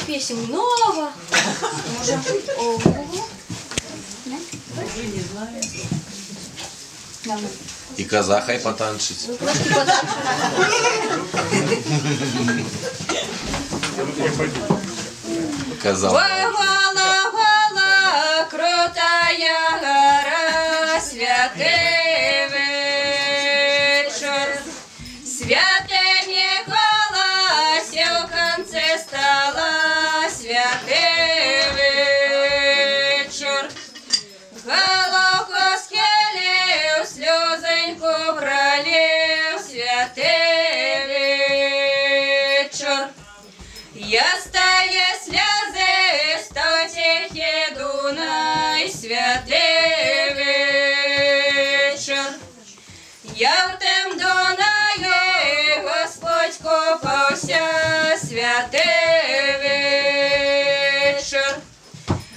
песен много. Можем... Ого. Не знаю. І коза хай потанчить. Вы трошки потанчите. Коза. Вала, крутая гора, святий вечір. Святий Миколась у конце стола, святий вечір. Головку схилив, сльозеньку пролив, святий вечір. Ястає сльози, стотихи Дунай, святий вечір. Я в тем Дунаю, Господь купався, святий вечір.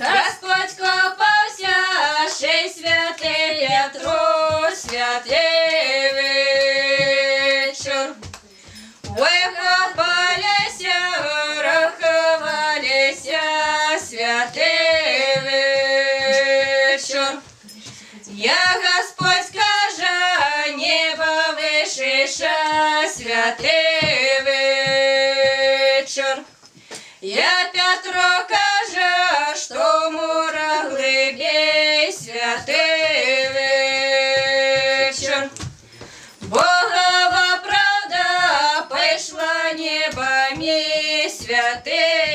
Господь купався, ще й святий Петро, святий вечір. Викопалися, рахувалися, святий вечір. Я Господь скаже, небо вишиша, святий вечір. Я Петро каже, що мура глибей, святий вечір. Богова правда пішла небами, святий